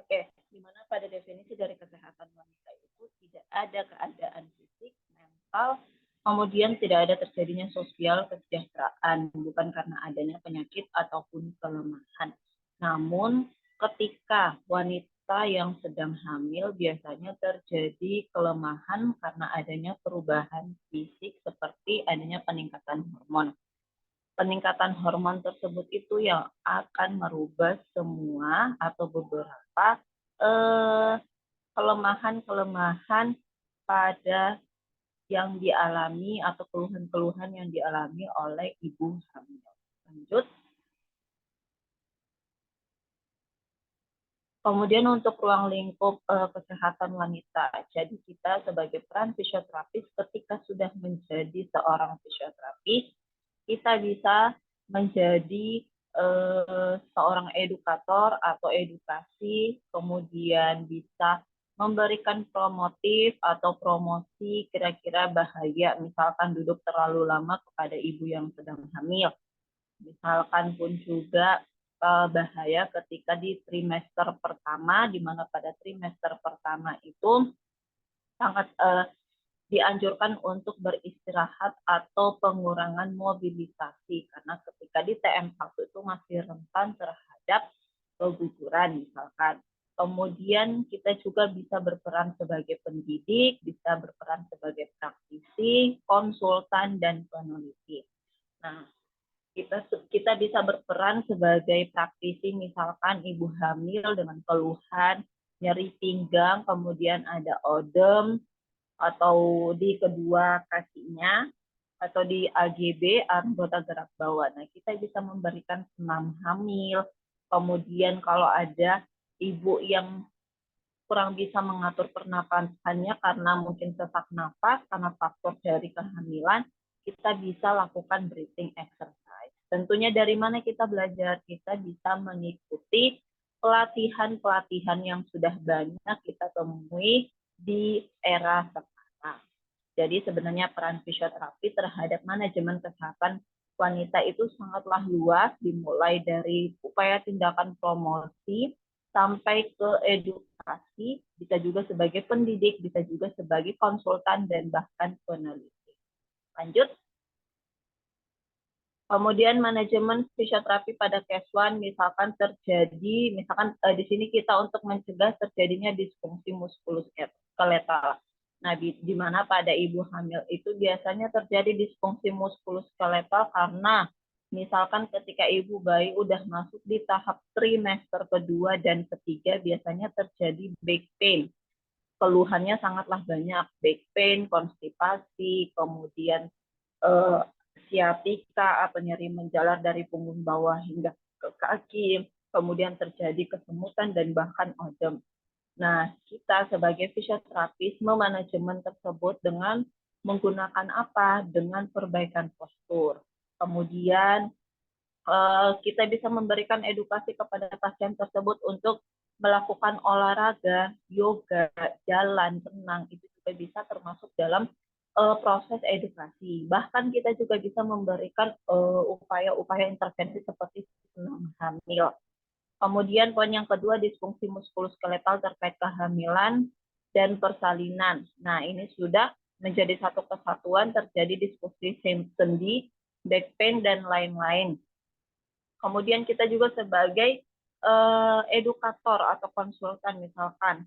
Oke, di mana pada definisi dari kesehatan wanita itu tidak ada keadaan fisik, mental, kemudian tidak ada terjadinya sosial kesejahteraan, bukan karena adanya penyakit ataupun kelemahan. Namun, ketika wanita yang sedang hamil biasanya terjadi kelemahan karena adanya perubahan fisik seperti adanya peningkatan hormon. Peningkatan hormon tersebut itu yang akan merubah semua atau beberapa kelemahan-kelemahan pada yang dialami atau keluhan-keluhan yang dialami oleh ibu hamil. Lanjut. Kemudian untuk ruang lingkup kesehatan wanita. Jadi kita sebagai peran fisioterapis ketika sudah menjadi seorang fisioterapis, kita bisa menjadi seorang edukator atau edukasi, kemudian bisa memberikan promotif atau promosi kira-kira bahaya, misalkan duduk terlalu lama kepada ibu yang sedang hamil. Misalkan pun juga bahaya ketika di trimester pertama, di mana pada trimester pertama itu sangat dianjurkan untuk beristirahat atau pengurangan mobilisasi karena ketika di TM1 itu masih rentan terhadap keguguran misalkan. Kemudian kita juga bisa berperan sebagai pendidik, bisa berperan sebagai praktisi, konsultan, dan peneliti. Nah, kita bisa berperan sebagai praktisi misalkan ibu hamil dengan keluhan nyeri pinggang, kemudian ada odem, atau di kedua kakinya, atau di AGB, anggota gerak bawah. Nah, kita bisa memberikan senam hamil. Kemudian kalau ada ibu yang kurang bisa mengatur pernapasannya karena mungkin sesak napas, karena faktor dari kehamilan, kita bisa lakukan breathing exercise. Tentunya dari mana kita belajar? Kita bisa mengikuti pelatihan-pelatihan yang sudah banyak kita temui di era sekarang. Jadi sebenarnya peran fisioterapi terhadap manajemen kesehatan wanita itu sangatlah luas, dimulai dari upaya tindakan promosi sampai ke edukasi, bisa juga sebagai pendidik, bisa juga sebagai konsultan dan bahkan peneliti. Lanjut. Kemudian manajemen fisioterapi pada case 1 misalkan terjadi, misalkan di sini kita untuk mencegah terjadinya disfungsi muskuloskeletal. Nah, di mana pada ibu hamil itu biasanya terjadi disfungsi muskuloskeletal karena misalkan ketika ibu bayi udah masuk di tahap trimester kedua dan ketiga biasanya terjadi back pain. Keluhannya sangatlah banyak, back pain, konstipasi, kemudian siatika atau nyeri menjalar dari punggung bawah hingga ke kaki, kemudian terjadi kesemutan dan bahkan odem. Nah, kita sebagai fisioterapis memanajemen tersebut dengan menggunakan apa? Dengan perbaikan postur. Kemudian kita bisa memberikan edukasi kepada pasien tersebut untuk melakukan olahraga, yoga, jalan, renang, itu juga bisa termasuk dalam proses edukasi. Bahkan kita juga bisa memberikan upaya-upaya intervensi seperti senam hamil. Kemudian poin yang kedua, disfungsi muskuloskeletal terkait kehamilan dan persalinan. Nah, ini sudah menjadi satu kesatuan, terjadi disfungsi sendi, back pain, dan lain-lain. Kemudian kita juga sebagai edukator atau konsultan misalkan.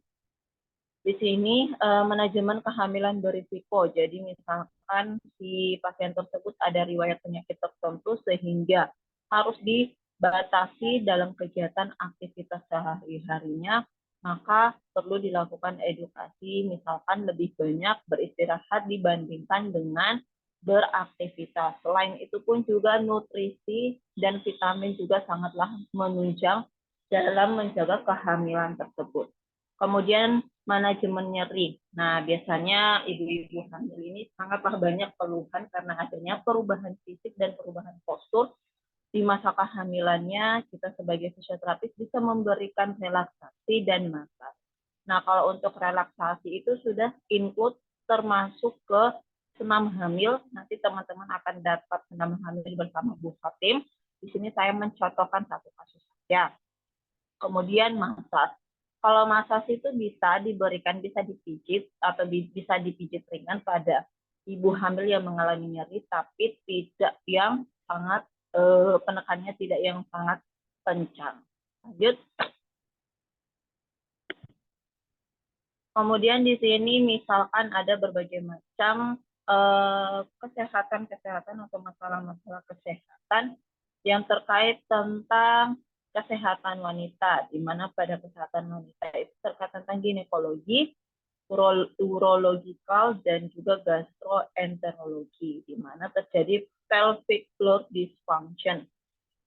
Di sini manajemen kehamilan berisiko. Jadi misalkan si pasien tersebut ada riwayat penyakit tertentu sehingga harus dibatasi dalam kegiatan aktivitas sehari-harinya, maka perlu dilakukan edukasi, misalkan lebih banyak beristirahat dibandingkan dengan beraktivitas. Selain itu pun juga nutrisi dan vitamin juga sangatlah menunjang dalam menjaga kehamilan tersebut. Kemudian manajemen nyeri. Nah, biasanya ibu-ibu hamil ini sangatlah banyak keluhan karena adanya perubahan fisik dan perubahan postur. Di masa kehamilannya, kita sebagai fisioterapis bisa memberikan relaksasi dan masaj. Nah, kalau untuk relaksasi itu sudah include termasuk ke senam hamil. Nanti teman-teman akan dapat senam hamil bersama Bu Fatim. Di sini saya mencontohkan satu kasus saja. Kemudian masaj. Kalau massage itu bisa diberikan, bisa dipijit atau bisa dipijit ringan pada ibu hamil yang mengalami nyeri, tapi tidak yang sangat penekannya tidak yang sangat kencang. Lanjut. Kemudian di sini misalkan ada berbagai macam kesehatan-kesehatan atau masalah-masalah kesehatan yang terkait tentang kesehatan wanita, di mana pada kesehatan wanita itu terkait tentang ginekologi, urologikal, dan juga gastroenterologi, di mana terjadi pelvic floor dysfunction.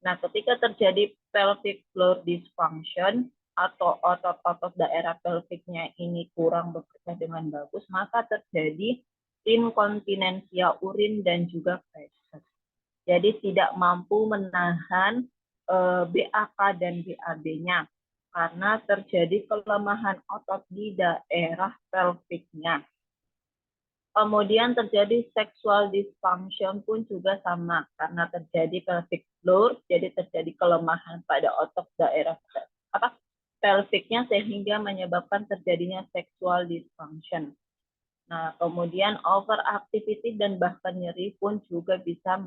Nah, ketika terjadi pelvic floor dysfunction atau otot-otot daerah pelviknya ini kurang bekerja dengan bagus, maka terjadi inkontinensia urin dan juga feses. Jadi tidak mampu menahan BAK dan BAB-nya karena terjadi kelemahan otot di daerah pelviknya. Kemudian terjadi sexual dysfunction pun juga sama, karena terjadi pelvic floor, jadi terjadi kelemahan pada otot daerah pelviknya sehingga menyebabkan terjadinya sexual dysfunction. Nah, kemudian overactivity dan bahkan nyeri pun juga bisa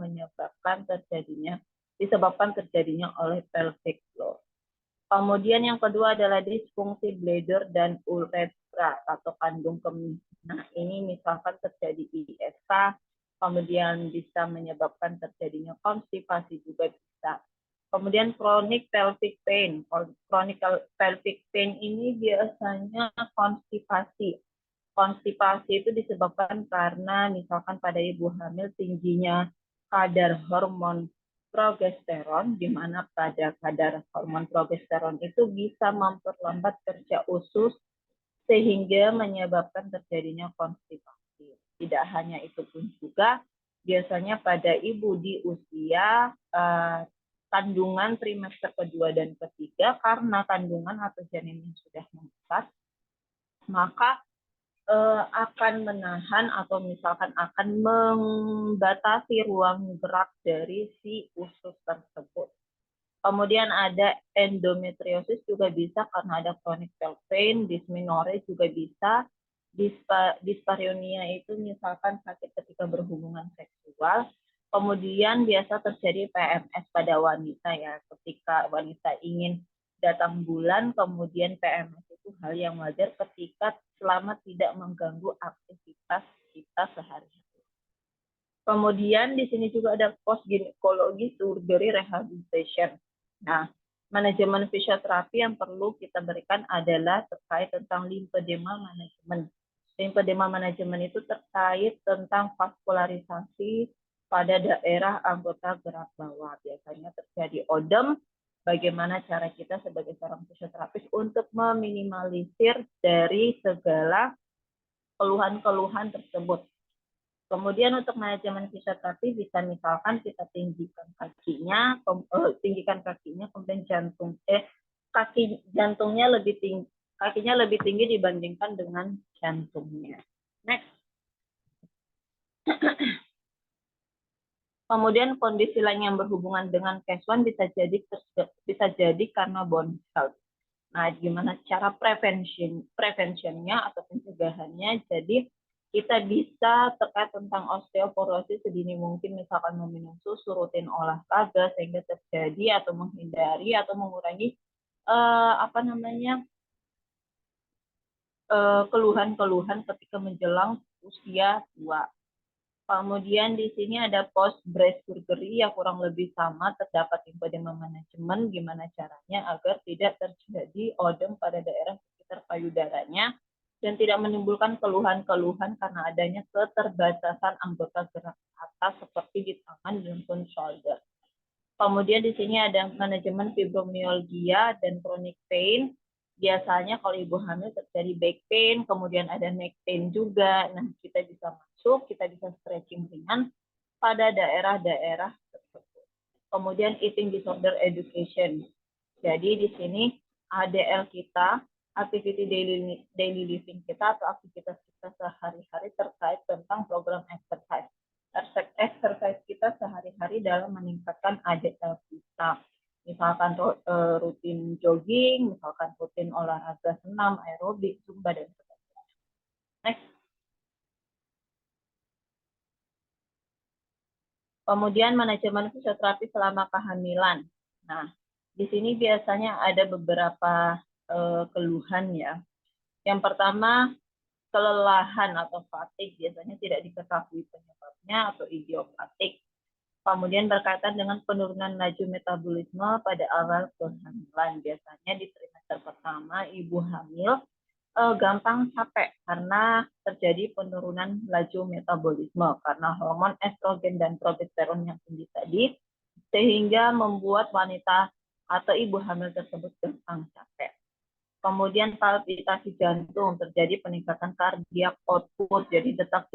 disebabkan terjadinya oleh pelvic floor. Kemudian yang kedua adalah disfungsi bladder dan uretra atau kandung kemih. Nah, ini misalkan terjadi ISK, kemudian bisa menyebabkan terjadinya konstipasi juga bisa. Kemudian chronic pelvic pain. Chronic pelvic pain ini biasanya konstipasi. Konstipasi itu disebabkan karena misalkan pada ibu hamil tingginya kadar hormon progesteron, di mana pada kadar hormon progesteron itu bisa memperlambat kerja usus sehingga menyebabkan terjadinya konstipasi. Tidak hanya itu pun juga, biasanya pada ibu di usia kandungan trimester kedua dan ketiga, karena kandungan atau janin yang sudah membesar, maka akan menahan atau misalkan akan membatasi ruang gerak dari si usus tersebut. Kemudian ada endometriosis juga bisa karena ada chronic pelvic pain, dysmenorrhea juga bisa, dyspareunia itu misalkan sakit ketika berhubungan seksual. Kemudian biasa terjadi PMS pada wanita ya, ketika wanita ingin datang bulan, kemudian PMS itu hal yang wajar ketika selama tidak mengganggu aktivitas kita sehari-hari. Kemudian di sini juga ada post gynecology surgery rehabilitation. Nah, manajemen fisioterapi yang perlu kita berikan adalah terkait tentang lymphedema management. Lymphedema management itu terkait tentang vaskularisasi pada daerah anggota gerak bawah. Biasanya terjadi odem. Bagaimana cara kita sebagai seorang fisioterapis untuk meminimalisir dari segala keluhan-keluhan tersebut. Kemudian untuk manajemen fisioterapi bisa misalkan kita tinggikan kakinya, kemudian jantungnya lebih tinggi, kakinya lebih tinggi dibandingkan dengan jantungnya. Next. Kemudian kondisi lain yang berhubungan dengan case one bisa jadi karena bone health. Nah, gimana cara preventionnya atau pencegahannya? Jadi kita bisa terkait tentang osteoporosis sedini mungkin, misalkan meminum susu, rutin olahraga sehingga terjadi atau menghindari atau mengurangi keluhan-keluhan ketika menjelang usia tua. Kemudian di sini ada post breast surgery yang kurang lebih sama, terdapat lymphedema management, gimana caranya agar tidak terjadi odem pada daerah sekitar payudaranya dan tidak menimbulkan keluhan-keluhan karena adanya keterbatasan anggota gerak atas seperti di tangan dan pun shoulder. Kemudian di sini ada manajemen fibromyalgia dan chronic pain. Biasanya kalau ibu hamil terjadi back pain, kemudian ada neck pain juga. Nah, kita bisa masuk, kita bisa stretching ringan pada daerah-daerah tersebut. Kemudian eating disorder education. Jadi di sini ADL kita, activity daily living kita atau aktivitas kita sehari-hari terkait tentang program exercise kita sehari-hari dalam meningkatkan ADL kita. misalkan rutin jogging, misalkan rutin olahraga senam, aerobik, zumba, dan sebagainya. Next. Kemudian manajemen fisioterapi selama kehamilan. Nah, di sini biasanya ada beberapa keluhan ya. Yang pertama, kelelahan atau fatigue, biasanya tidak diketahui penyebabnya atau idiopatик. Kemudian berkaitan dengan penurunan laju metabolisme pada awal kehamilan. Biasanya di trimester pertama ibu hamil gampang capek karena terjadi penurunan laju metabolisme karena hormon estrogen dan progesteron yang tinggi tadi, sehingga membuat wanita atau ibu hamil tersebut gampang capek. Kemudian palpitasi jantung, terjadi peningkatan kardiak output, jadi detak